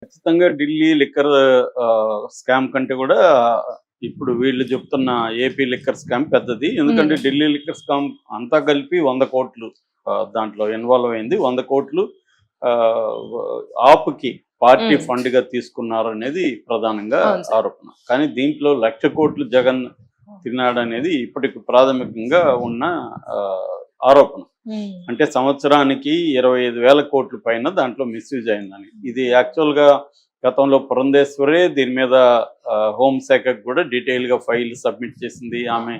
ఖచ్చితంగా Delhi liquor scam కంటే కూడా ఇప్పుడు వీళ్ళు చెప్తున్న ఏపీ లిక్కర్ స్కామ్ పెద్దది. ఎందుకంటే ఢిల్లీ లిక్కర్ స్కామ్ అంతా కలిపి 100 కోట్లు దాంట్లో ఇన్వాల్వ్ అయింది. 100 కోట్లు ఆప్‌కి పార్టీ ఫండ్‌గా తీసుకున్నారనేది ప్రధానంగా ఆరోపణ. కానీ దీంట్లో 1,00,000 కోట్లు జగన్ తిన్నాడనేది ఇప్పటికి ప్రాథమికంగా ఉన్న ఆరోపణ. అంటే సంవత్సరానికి 25,000 కోట్ల పైన దాంట్లో మిస్యూజ్ అయిందని. ఇది యాక్చువల్‌గా గతంలో పురంధేశ్వరే దీని మీద హోంశాఖకు కూడా డీటెయిల్‌గా ఫైల్ సబ్మిట్ చేసింది. ఆమె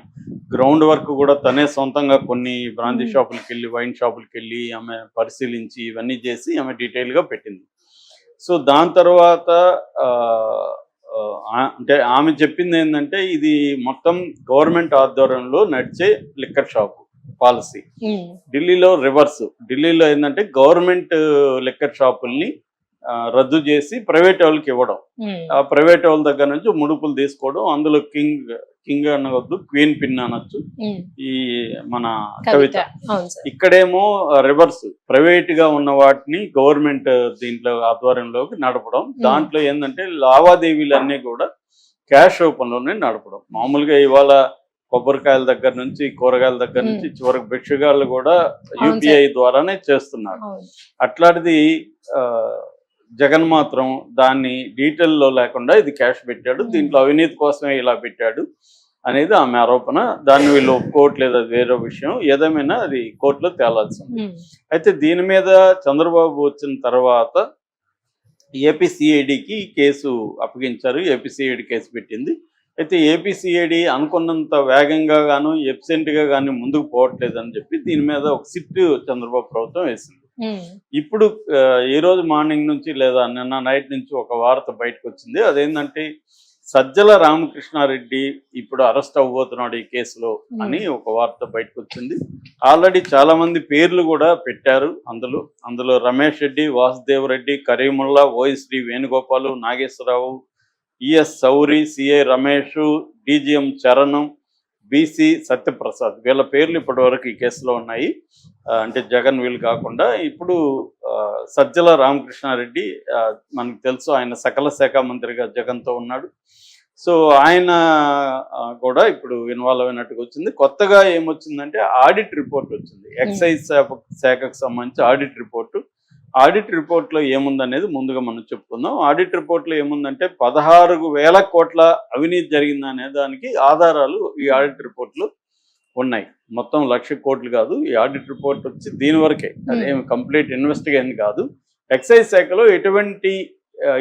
గ్రౌండ్ వర్క్ కూడా తనే సొంతంగా కొన్ని బ్రాందీ షాపులకెళ్ళి, వైన్ షాపులకెళ్ళి ఆమె పరిశీలించి ఇవన్నీ చేసి ఆమె డీటెయిల్‌గా పెట్టింది. సో దాని తర్వాత అంటే ఆమె చెప్పింది ఏంటంటే ఇది మొత్తం గవర్నమెంట్ ఆధ్వర్యంలో నడిచే లిక్కర్ షాపు పాలసీ. ఢిల్లీలో రివర్స్. ఢిల్లీలో ఏంటంటే గవర్నమెంట్ లిక్కర్ షాపుల్ని రద్దు చేసి ప్రైవేట్ వాళ్ళకి ఇవ్వడం. ఆ ప్రైవేట్ వాళ్ళ దగ్గర నుంచి ముడుపులు తీసుకోవడం. అందులో కింగ్ అనవద్దు, క్వీన్ పిన్ అనొచ్చు ఈ మన కవిత. ఇక్కడేమో రివర్స్, ప్రైవేట్ గా ఉన్న వాటిని గవర్నమెంట్ దీంట్లో ఆధ్వర్యంలోకి నడపడం. దాంట్లో ఏంటంటే లావాదేవీలన్నీ కూడా క్యాష్ రూపంలోనే నడపడం. మామూలుగా ఇవాళ కొబ్బరికాయల దగ్గర నుంచి, కూరగాయల దగ్గర నుంచి చివరికి భిక్షగాళ్ళు కూడా యూపీఐ ద్వారానే చేస్తున్నారు. అట్లాంటిది జగన్ మాత్రం దాన్ని డీటెయిల్లో లేకుండా ఇది క్యాష్ పెట్టాడు, దీంట్లో అవినీతి కోసమే ఇలా పెట్టాడు అనేది ఆమె ఆరోపణ. దాన్ని వీళ్ళు ఒప్పుకోవట్లేదు, అది వేరే విషయం. ఏదేమైనా అది కోర్టులో తేలాల్సింది. అయితే దీని మీద చంద్రబాబు వచ్చిన తర్వాత ఏపీసీఐడికి కేసు అప్పగించారు. ఏపీసీఐడి కేసు పెట్టింది. అయితే ఏపీసీఐడి అనుకున్నంత వేగంగా గాను ఎఫిషియెంట్గా కానీ ముందుకు పోవట్లేదని చెప్పి దీని మీద ఒక సిట్ చంద్రబాబు ప్రభుత్వం వేసింది. ఇప్పుడు ఈ రోజు మార్నింగ్ నుంచి లేదా నిన్న నైట్ నుంచి ఒక వార్త బయటకు వచ్చింది. అదేంటంటే సజ్జల రామకృష్ణారెడ్డి ఇప్పుడు అరెస్ట్ అవ్వబోతున్నాడు ఈ కేసులో అని ఒక వార్త బయటకు వచ్చింది. ఆల్రెడీ చాలా మంది పేర్లు కూడా పెట్టారు. అందులో Ramesh Reddy, Vasudev Reddy, Karimulla, OSD Venugopal, Nageswara Rao, ES Souri, CI Ramesh, DGM Charanam, BC Satyaprasad, వీళ్ళ పేర్లు ఇప్పటి వరకు ఈ కేసులో ఉన్నాయి. అంటే జగన్ వీళ్ళు కాకుండా ఇప్పుడు సజ్జల రామకృష్ణారెడ్డి మనకు తెలుసు, ఆయన సకల శాఖ మంత్రిగా జగన్తో ఉన్నాడు. సో ఆయన కూడా ఇప్పుడు ఇన్వాల్వ్ అయినట్టుగా వచ్చింది. కొత్తగా ఏమొచ్చిందంటే ఆడిట్ రిపోర్ట్ వచ్చింది. ఎక్సైజ్ శాఖకు సంబంధించి ఆడిట్ రిపోర్ట్లో ఏముందనేది ముందుగా మనం చెప్పుకుందాం. ఆడిట్ రిపోర్ట్లో ఏముందంటే 16,000 కోట్ల అవినీతి జరిగిందనే దానికి ఆధారాలు ఈ ఆడిట్ రిపోర్ట్లు ఉన్నాయి. మొత్తం 1,00,000 కోట్లు కాదు. ఈ ఆడిట్ రిపోర్ట్ వచ్చి దీని వరకే, అదేమి కంప్లీట్ ఇన్వెస్టిగేషన్ కాదు. ఎక్సైజ్ శాఖలో ఎటువంటి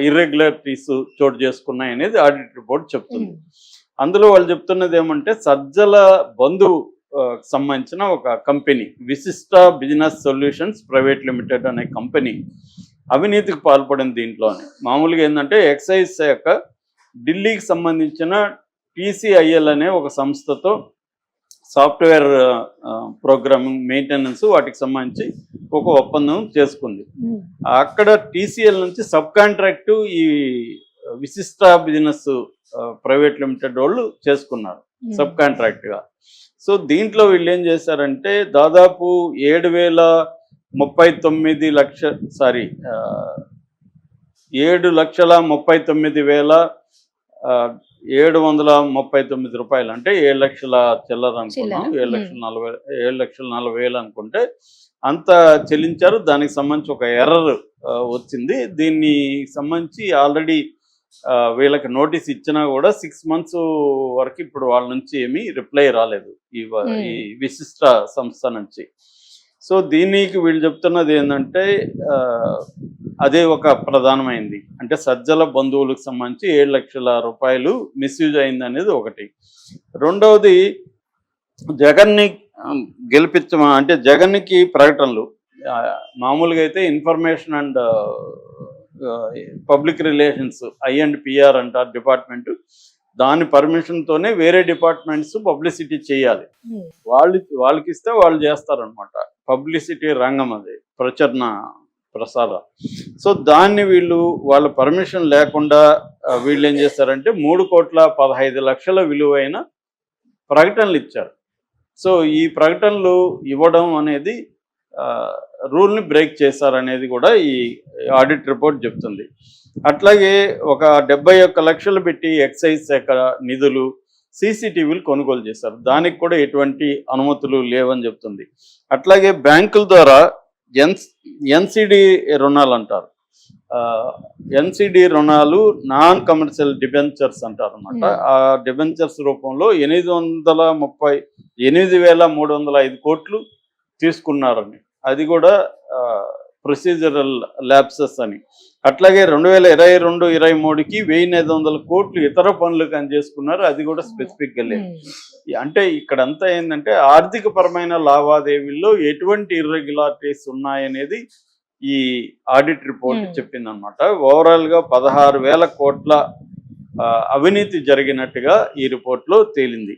ఇర్రెగ్యులారిటీస్ చోటు చేసుకున్నాయి అనేది ఆడిట్ రిపోర్ట్ చెప్తుంది. అందులో వాళ్ళు చెప్తున్నది ఏమంటే సజ్జల బంధువు సంబంధించిన ఒక కంపెనీ, విశిష్ట బిజినెస్ సొల్యూషన్స్ ప్రైవేట్ లిమిటెడ్ అనే కంపెనీ అవినీతికి పాల్పడింది. దీంట్లోనే మామూలుగా ఏంటంటే ఎక్సైజ్ శాఖ ఢిల్లీకి సంబంధించిన టీసీఐఎల్ అనే ఒక సంస్థతో సాఫ్ట్వేర్ ప్రోగ్రామింగ్, మెయింటెనెన్స్ వాటికి సంబంధించి ఒక ఒప్పందం చేసుకుంది. అక్కడ టీసీఎల్ నుంచి సబ్ కాంట్రాక్టు ఈ విశిష్ట బిజినెస్ ప్రైవేట్ లిమిటెడ్ వాళ్ళు చేసుకున్నారు సబ్ కాంట్రాక్ట్గా. సో దీంట్లో వీళ్ళు ఏం చేశారంటే దాదాపు 7,39,739,739 రూపాయలు, అంటే 7 లక్షల చిల్లర అనుకున్నాం, 7,40,000 అనుకుంటే అంత చెల్లించారు. దానికి సంబంధించి ఒక ఎర్రర్ వచ్చింది. దీన్ని సంబంధించి ఆల్రెడీ వీళ్ళకి నోటీస్ ఇచ్చినా కూడా 6 months వరకు ఇప్పుడు వాళ్ళ నుంచి ఏమీ రిప్లై రాలేదు ఈ విశిష్ట సంస్థ నుంచి. సో దీనికి వీళ్ళు చెప్తున్నది ఏంటంటే అదే ఒక ప్రధానమైంది. అంటే సజ్జల బంధువులకు సంబంధించి 7 లక్షల రూపాయలు మిస్యూజ్ అయింది అనేది ఒకటి. రెండవది జగన్ని అంటే జగన్కి ప్రకటనలు మామూలుగా అయితే information and public relations I&PR అంటారు డిపార్ట్మెంట్, దాని పర్మిషన్తోనే వేరే డిపార్ట్మెంట్స్ పబ్లిసిటీ చేయాలి. వాళ్ళకి ఇస్తే వాళ్ళు చేస్తారనమాట. పబ్లిసిటీ రంగం అది, ప్రసారం. సో దాన్ని వాళ్ళ పర్మిషన్ లేకుండా వీళ్ళు ఏం చేస్తారంటే 3,15,00,000 విలువైన ప్రకటనలు ఇచ్చారు. సో ఈ ప్రకటనలు ఇవ్వడం అనేది రూల్ని బ్రేక్ చేశారనేది కూడా ఈ ఆడిట్ రిపోర్ట్ చెప్తుంది. అట్లాగే ఒక 71 లక్షలు పెట్టి ఎక్సైజ్ శాఖ నిధులు సీసీటీవీలు కొనుగోలు చేశారు. దానికి కూడా ఎటువంటి అనుమతులు లేవని చెప్తుంది. అట్లాగే బ్యాంకుల ద్వారా ఎన్సిడి రుణాలు అంటారు. ఎన్సిడి రుణాలు నాన్ కమర్షియల్ డిబెంచర్స్ అంటారు అనమాట. ఆ డిబెంచర్స్ రూపంలో 8,305 కోట్లు తీసుకున్నారని, అది కూడా ప్రొసీజరల్ ల్యాప్సెస్ అని. అట్లాగే 2022-23కి 1,500 కోట్లు ఇతర పనులకు అని చేసుకున్నారు, అది కూడా స్పెసిఫిక్గా లేదు. అంటే ఇక్కడంతా ఏంటంటే ఆర్థిక పరమైన లావాదేవీల్లో ఎటువంటి ఇర్రెగ్యులారిటీస్ ఉన్నాయనేది ఈ ఆడిట్ రిపోర్ట్ చెప్పిందనమాట. ఓవరాల్గా 16,000 కోట్ల అవినీతి జరిగినట్టుగా ఈ రిపోర్ట్లో తేలింది.